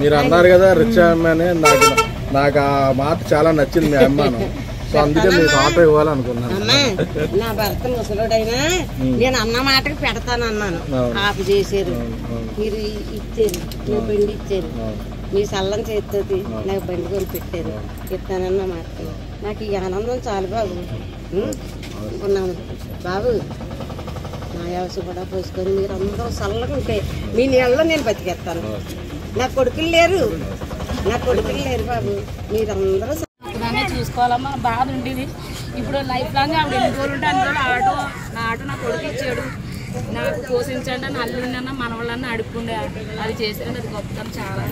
మీరు అన్నారు కదా రిచ్ అమ్మాయి, నాకు ఆ మాట చాలా నచ్చింది మీ అమ్మాను. సో అందుకే మీకు ఆటో ఇవ్వాలనుకున్నాను. నా భర్త ముసలుడైనా నేను అన్న మాటకి పెడతానన్నాను. ఆపు చేశారు, మీరు ఇచ్చారు, మీ బండి ఇచ్చారు, మీ సల్లం చేస్తుంది నాకు బండి కొని పెట్టారు. ఇస్తానన్న మాట నాకు ఈ ఆనందం చాలు బాబు. అనుకున్నాను బాబు నా వ్యవసాయ కూడా పోసుకొని మీరు అందరూ చల్లగా ఉంటే మీ నీళ్ళలో నేను బతికేస్తాను. నా కొడుకులు లేరు బాబు, మీరందరూ చూసుకోవాలమ్మా. బాధ ఉండేది. ఇప్పుడు లైఫ్ లాంగ్ ఆవిడ ఎన్ని రోజులు ఉంటే అన్ని రోజులు నా ఆటో నా కొడుకు ఇచ్చాడు. నాకు పోషించండి అని అల్లుండన్నా మనవాళ్ళన్నా అడుక్కుండే అది చేశాను. అది గొప్పతనం చాలా.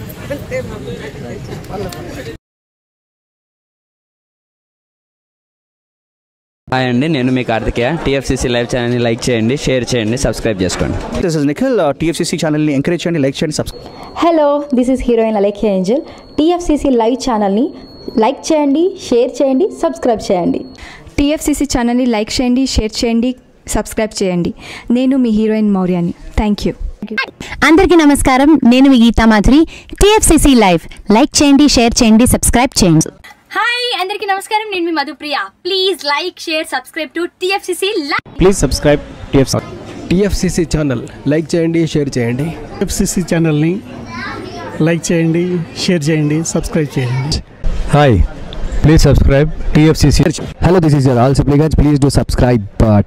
హాయ్ అండి, నేను మీ కార్తికేయ. టీఎఫ్సీసీ లైవ్ ఛానల్ని లైక్ చేయండి, షేర్ చేయండి, సబ్స్క్రైబ్ చేసుకోండి. This is Nikhil. టీఎఫ్సీసీ ఛానల్ని ఎంకరేజ్ చేయండి, లైక్ చేయండి, subscribe. Hello, this is heroine Alekhya Angel. TFCC live ఛానల్ని లైక్ చేయండి, షేర్ చేయండి, సబ్స్క్రైబ్ చేయండి. టీఎఫ్సీసీ ఛానల్ని లైక్ చేయండి, షేర్ చేయండి, సబ్స్క్రైబ్ చేయండి. నేను మీ హీరోయిన్ మౌర్యాని. Thank you. అందరికీ నమస్కారం, నేను మీ Geetha Madhuri. TFCC live like చేయండి, షేర్ చేయండి, సబ్స్క్రైబ్ చేయండి. హాయ్ అందరికీ నమస్కారం, నేను మీ Madhupriya. Please like, share, subscribe to TFCC live. Please subscribe TFCC channel. Like చేయండి, షేర్ చేయండి. టీఎఫ్సీసీ ఛానల్ని లైక్ చేయండి, షేర్ చేయండి, సబ్స్క్రైబ్ చేయండి. Hi, please subscribe TFCC. Hello, this is your all supplicants. Please do subscribe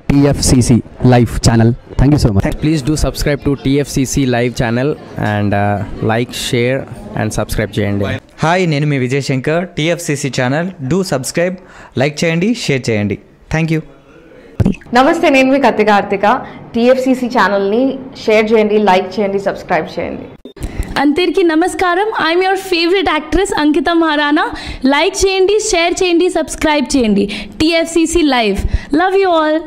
TFCC live channel. Thank you so much. Please do subscribe to TFCC live channel and like, share and subscribe చేయండి. హాయ్, నేను మీ Vijay Shankar. TFCC channel do subscribe, like చేయండి, share చేయండి. Thank you. నమస్తే, నేను మీ Karthika. TFCC ఛానల్ని షేర్ చేయండి, లైక్ చేయండి, సబ్స్క్రైబ్ చేయండి. అందరికీ నమస్కారం, I'm your favourite actress Ankita Maharana. Like చేయండి, షేర్ చేయండి, సబ్స్క్రైబ్ చేయండి. TFCC live. Love you all.